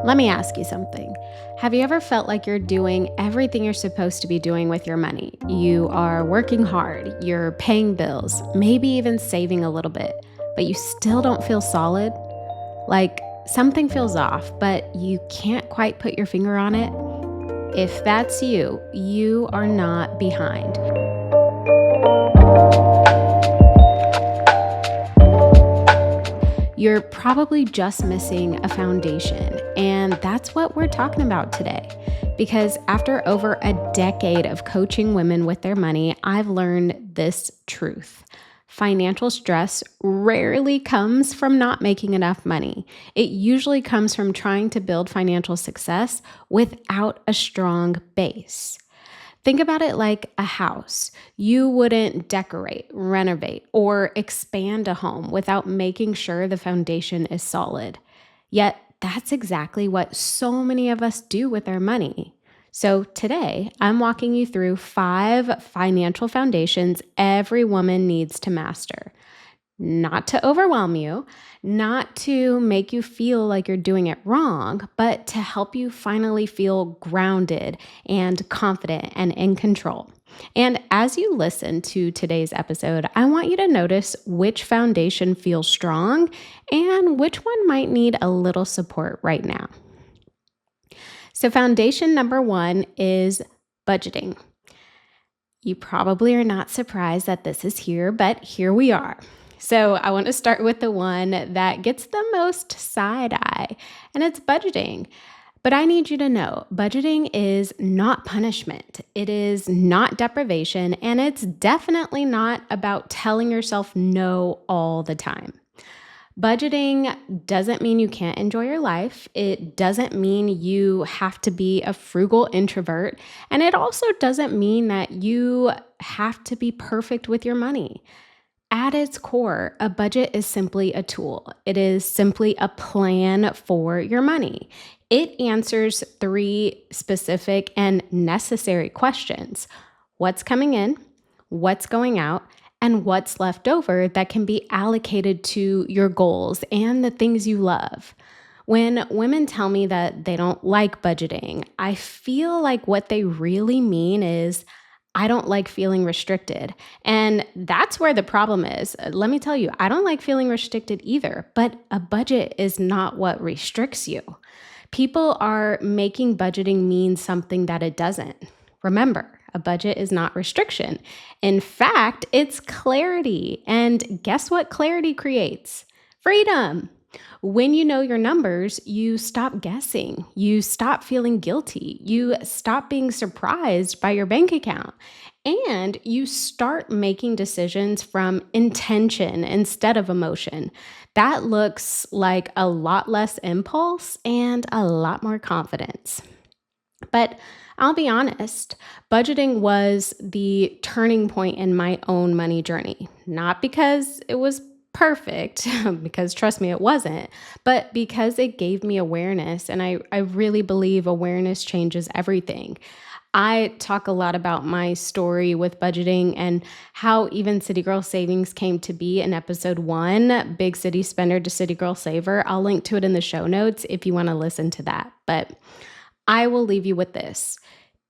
Let me ask you something. Have you ever felt like you're doing everything you're supposed to be doing with your money? You are working hard, you're paying bills, maybe even saving a little bit, but you still don't feel solid? Like something feels off, but you can't quite put your finger on it? If that's you, you are not behind. You're probably just missing a foundation. And that's what we're talking about today. Because after over a decade of coaching women with their money, I've learned this truth. Financial stress rarely comes from not making enough money. It usually comes from trying to build financial success without a strong base. Think about it like a house. You wouldn't decorate, renovate, or expand a home without making sure the foundation is solid. Yet, that's exactly what so many of us do with our money. So, today, I'm walking you through 5 financial foundations every woman needs to master. Not to overwhelm you, not to make you feel like you're doing it wrong, but to help you finally feel grounded and confident and in control. And as you listen to today's episode, I want you to notice which foundation feels strong and which one might need a little support right now. So, foundation number 1 is budgeting. You probably are not surprised that this is here, but here we are. So, I want to start with the one that gets the most side eye, and it's budgeting. But I need you to know budgeting is not punishment, it is not deprivation, and it's definitely not about telling yourself no all the time. Budgeting doesn't mean you can't enjoy your life. It doesn't mean you have to be a frugal introvert. And it also doesn't mean that you have to be perfect with your money. At its core, a budget is simply a tool, it is simply a plan for your money. It answers 3 specific and necessary questions: what's coming in, what's going out, and what's left over that can be allocated to your goals and the things you love. When women tell me that they don't like budgeting, I feel like what they really mean is, I don't like feeling restricted. And that's where the problem is. Let me tell you, I don't like feeling restricted either, but a budget is not what restricts you. People are making budgeting mean something that it doesn't. Remember, a budget is not restriction. In fact, it's clarity. And guess what clarity creates? Freedom. When you know your numbers, you stop guessing. You stop feeling guilty. You stop being surprised by your bank account. And you start making decisions from intention instead of emotion. That looks like a lot less impulse and a lot more confidence. But I'll be honest, budgeting was the turning point in my own money journey. Not because it was perfect, because trust me, it wasn't, but because it gave me awareness. And I really believe awareness changes everything. I talk a lot about my story with budgeting and how even City Girl Savings came to be in episode 1, Big City Spender to City Girl Saver. I'll link to it in the show notes if you want to listen to that. But I will leave you with this.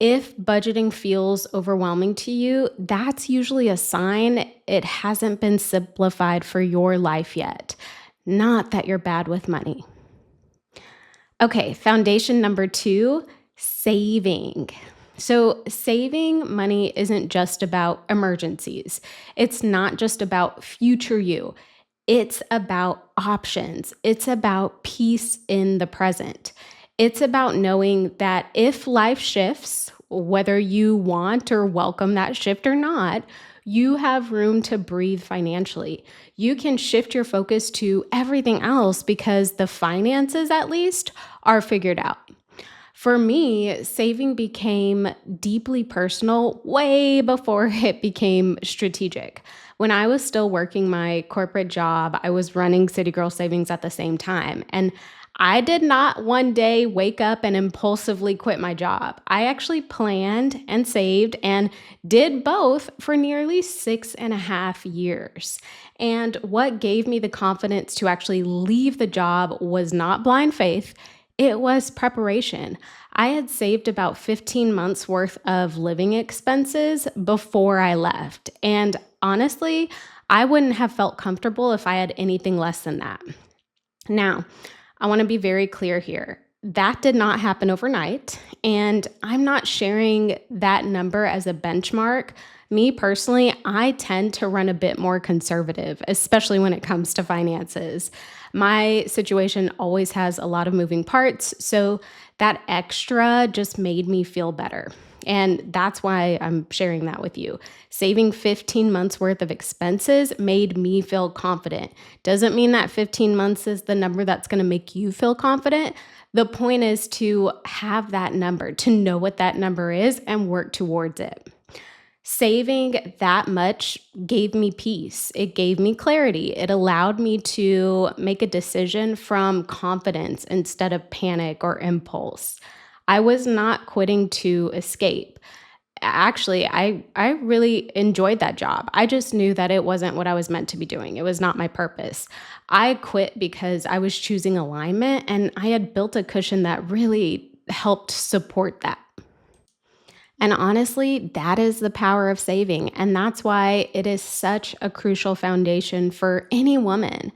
If budgeting feels overwhelming to you, that's usually a sign it hasn't been simplified for your life yet. Not that you're bad with money. Okay, foundation number 2, saving. So, saving money isn't just about emergencies. It's not just about future you. It's about options. It's about peace in the present. It's about knowing that if life shifts, whether you want or welcome that shift or not, you have room to breathe financially. You can shift your focus to everything else because the finances, at least, are figured out. For me, saving became deeply personal way before it became strategic. When I was still working my corporate job, I was running City Girl Savings at the same time. And I did not one day wake up and impulsively quit my job. I actually planned and saved and did both for nearly 6.5 years. And what gave me the confidence to actually leave the job was not blind faith. It was preparation. I had saved about 15 months worth of living expenses before I left. And honestly, I wouldn't have felt comfortable if I had anything less than that. Now, I want to be very clear here. That did not happen overnight, and I'm not sharing that number as a benchmark. Me personally, I tend to run a bit more conservative, especially when it comes to finances. My situation always has a lot of moving parts, so that extra just made me feel better. And that's why I'm sharing that with you. Saving 15 months worth of expenses made me feel confident. Doesn't mean that 15 months is the number that's going to make you feel confident. The point is to have that number, to know what that number is and work towards it. Saving that much gave me peace. It gave me clarity. It allowed me to make a decision from confidence instead of panic or impulse. I was not quitting to escape. Actually, I really enjoyed that job. I just knew that it wasn't what I was meant to be doing. It was not my purpose. I quit because I was choosing alignment and I had built a cushion that really helped support that. And honestly, that is the power of saving. And that's why it is such a crucial foundation for any woman.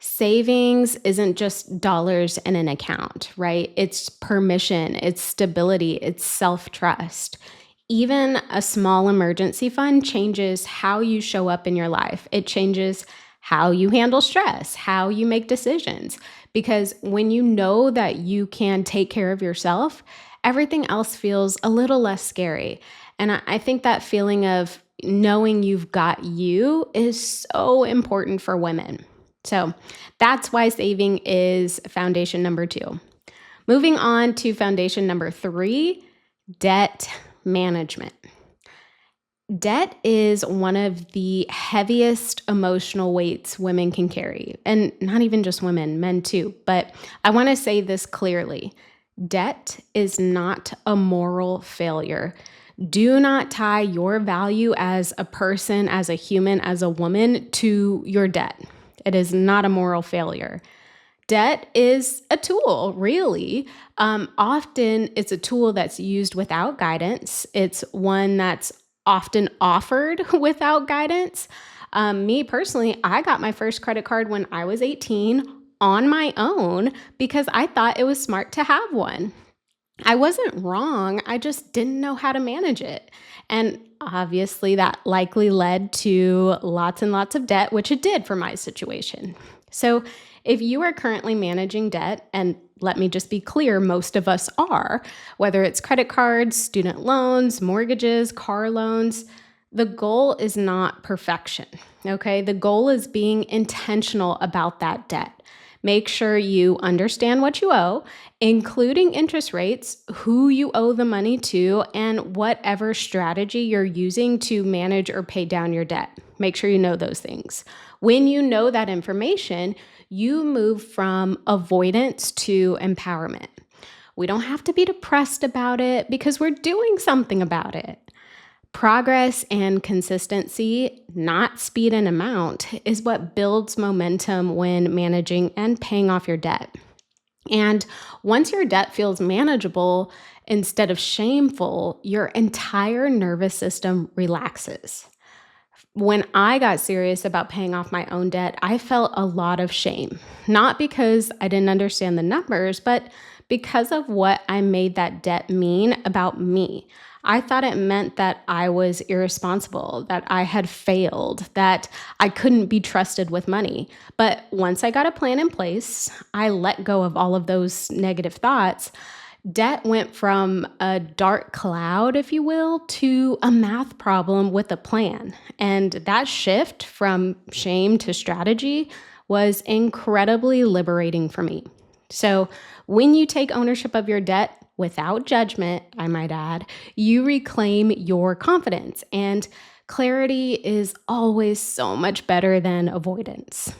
Savings isn't just dollars in an account, right? It's permission, it's stability, it's self trust. Even a small emergency fund changes how you show up in your life. It changes how you handle stress, how you make decisions. Because when you know that you can take care of yourself, everything else feels a little less scary. And I think that feeling of knowing you've got you is so important for women. So that's why saving is foundation number two. Moving on to foundation number three, debt management. Debt is one of the heaviest emotional weights women can carry, and not even just women, men too. But I want to say this clearly. Debt is not a moral failure. Do not tie your value as a person, as a human, as a woman to your debt. It is not a moral failure. Debt is a tool, really. Often it's a tool that's used without guidance. It's one that's often offered without guidance. Me personally, I got my first credit card when I was 18 on my own because I thought it was smart to have one. I wasn't wrong. I just didn't know how to manage it. And obviously, that likely led to lots and lots of debt, which it did for my situation. So, if you are currently managing debt, and let me just be clear, most of us are, whether it's credit cards, student loans, mortgages, car loans, the goal is not perfection, okay? The goal is being intentional about that debt. Make sure you understand what you owe, including interest rates, who you owe the money to, and whatever strategy you're using to manage or pay down your debt. Make sure you know those things. When you know that information, you move from avoidance to empowerment. We don't have to be depressed about it because we're doing something about it. Progress and consistency, not speed and amount, is what builds momentum when managing and paying off your debt. And once your debt feels manageable instead of shameful, your entire nervous system relaxes. When I got serious about paying off my own debt, I felt a lot of shame, not because I didn't understand the numbers, but because of what I made that debt mean about me. I thought it meant that I was irresponsible, that I had failed, that I couldn't be trusted with money. But once I got a plan in place, I let go of all of those negative thoughts. Debt went from a dark cloud, if you will, to a math problem with a plan. And that shift from shame to strategy was incredibly liberating for me. So when you take ownership of your debt without judgment, I might add, you reclaim your confidence. And clarity is always so much better than avoidance.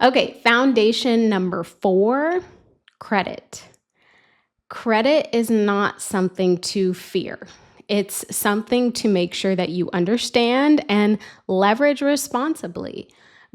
Okay, foundation number 4, credit. Credit is not something to fear. It's something to make sure that you understand and leverage responsibly.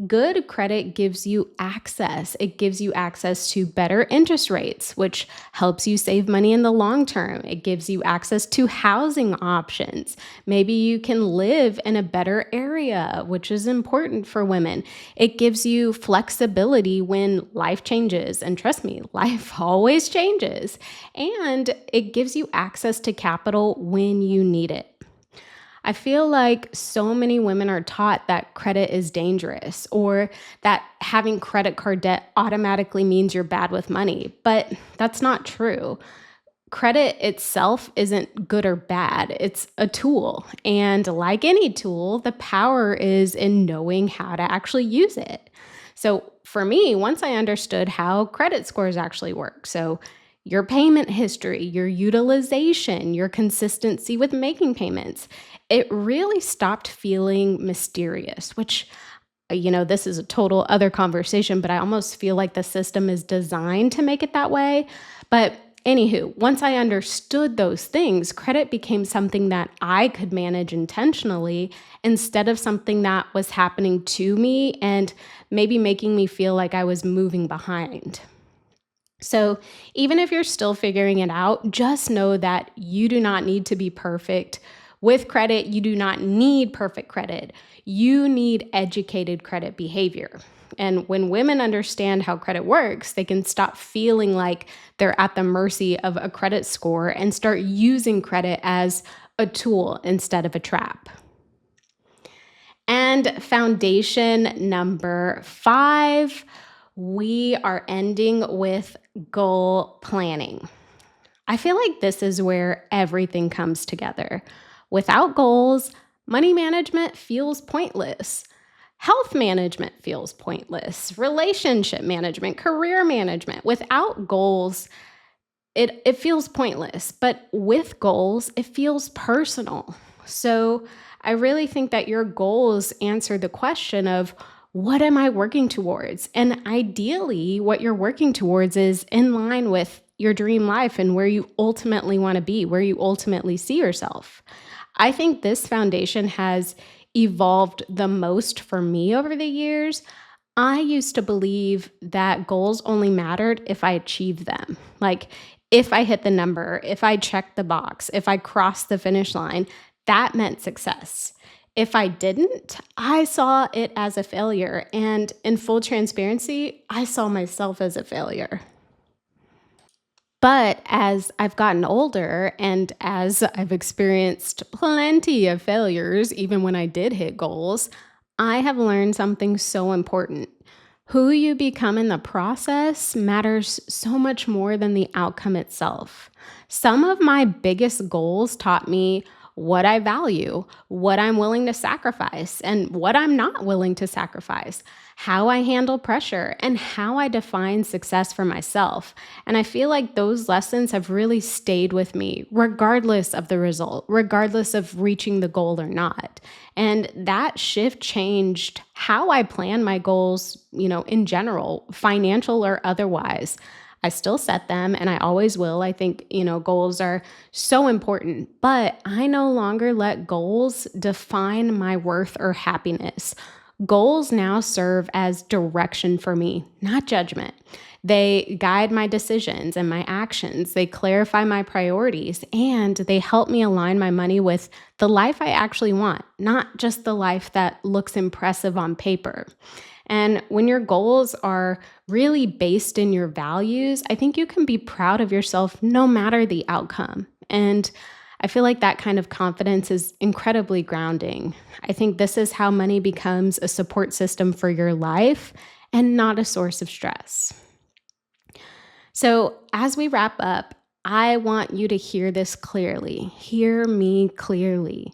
Good credit gives you access. It gives you access to better interest rates, which helps you save money in the long term. It gives you access to housing options. Maybe you can live in a better area, which is important for women. It gives you flexibility when life changes. And trust me, life always changes. And it gives you access to capital when you need it. I feel like so many women are taught that credit is dangerous or that having credit card debt automatically means you're bad with money, but that's not true. Credit itself isn't good or bad, it's a tool. And like any tool, the power is in knowing how to actually use it. So for me, once I understood how credit scores actually work, so your payment history, your utilization, your consistency with making payments, it really stopped feeling mysterious, which this is a total other conversation, but I almost feel like the system is designed to make it that way. But anywho, once I understood those things, credit became something that I could manage intentionally instead of something that was happening to me and maybe making me feel like I was moving behind. So, even if you're still figuring it out, just know that you do not need to be perfect. With credit, you do not need perfect credit. You need educated credit behavior. And when women understand how credit works, they can stop feeling like they're at the mercy of a credit score and start using credit as a tool instead of a trap. And foundation number 5, we are ending with goal planning. I feel like this is where everything comes together. Without goals, money management feels pointless. Health management feels pointless. Relationship management, career management. Without goals, it feels pointless. But with goals, it feels personal. So I really think that your goals answer the question of what am I working towards? And ideally, what you're working towards is in line with your dream life and where you ultimately want to be, where you ultimately see yourself. I think this foundation has evolved the most for me over the years. I used to believe that goals only mattered if I achieved them. Like if I hit the number, if I checked the box, if I crossed the finish line, that meant success. If I didn't, I saw it as a failure. And in full transparency, I saw myself as a failure. But as I've gotten older and as I've experienced plenty of failures, even when I did hit goals, I have learned something so important. Who you become in the process matters so much more than the outcome itself. Some of my biggest goals taught me what I value, what I'm willing to sacrifice, and what I'm not willing to sacrifice, how I handle pressure, and how I define success for myself. And I feel like those lessons have really stayed with me, regardless of the result, regardless of reaching the goal or not. And that shift changed how I plan my goals, in general, financial or otherwise. I still set them and I always will. I think, goals are so important, but I no longer let goals define my worth or happiness. Goals now serve as direction for me, not judgment. They guide my decisions and my actions. They clarify my priorities and they help me align my money with the life I actually want, not just the life that looks impressive on paper. And when your goals are really based in your values, I think you can be proud of yourself no matter the outcome. And I feel like that kind of confidence is incredibly grounding. I think this is how money becomes a support system for your life and not a source of stress. So, as we wrap up, I want you to hear this clearly. Hear me clearly.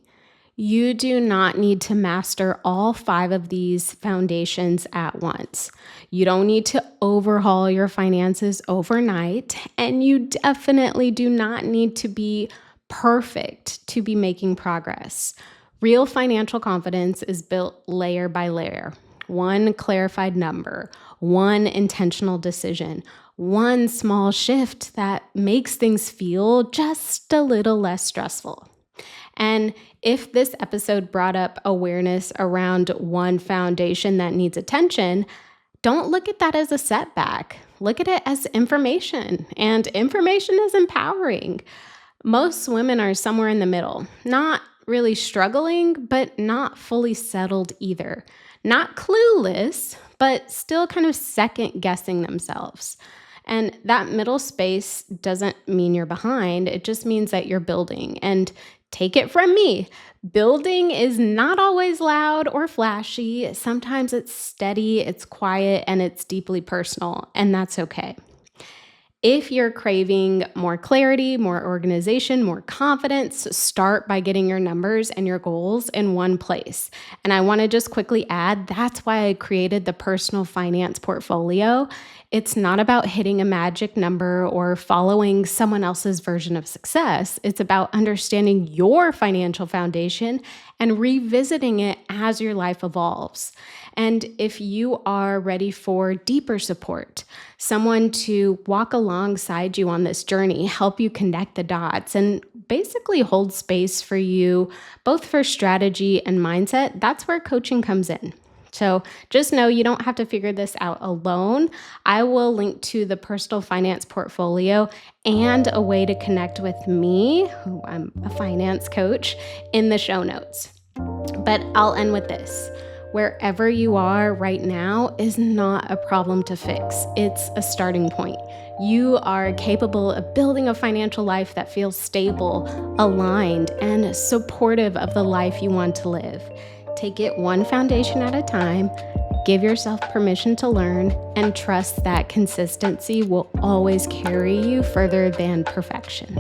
You do not need to master all 5 of these foundations at once. You don't need to overhaul your finances overnight, and you definitely do not need to be perfect to be making progress. Real financial confidence is built layer by layer. One clarified number, one intentional decision, one small shift that makes things feel just a little less stressful. And if this episode brought up awareness around one foundation that needs attention, don't look at that as a setback. Look at it as information, and information is empowering. Most women are somewhere in the middle, not really struggling, but not fully settled either. Not clueless, but still kind of second guessing themselves. And that middle space doesn't mean you're behind, it just means that you're building. And take it from me, building is not always loud or flashy. Sometimes it's steady, it's quiet, and it's deeply personal, and that's okay. If you're craving more clarity, more organization, more confidence, start by getting your numbers and your goals in one place. And I want to just quickly add that's why I created the personal finance portfolio. It's not about hitting a magic number or following someone else's version of success. It's about understanding your financial foundation and revisiting it as your life evolves. And if you are ready for deeper support, someone to walk alongside you on this journey, help you connect the dots, and basically hold space for you, both for strategy and mindset, that's where coaching comes in. So just know you don't have to figure this out alone. I will link to the personal finance portfolio and a way to connect with me, who I'm a finance coach, in the show notes. But I'll end with this. Wherever you are right now is not a problem to fix. It's a starting point. You are capable of building a financial life that feels stable, aligned, and supportive of the life you want to live. Take it one foundation at a time, give yourself permission to learn, and trust that consistency will always carry you further than perfection.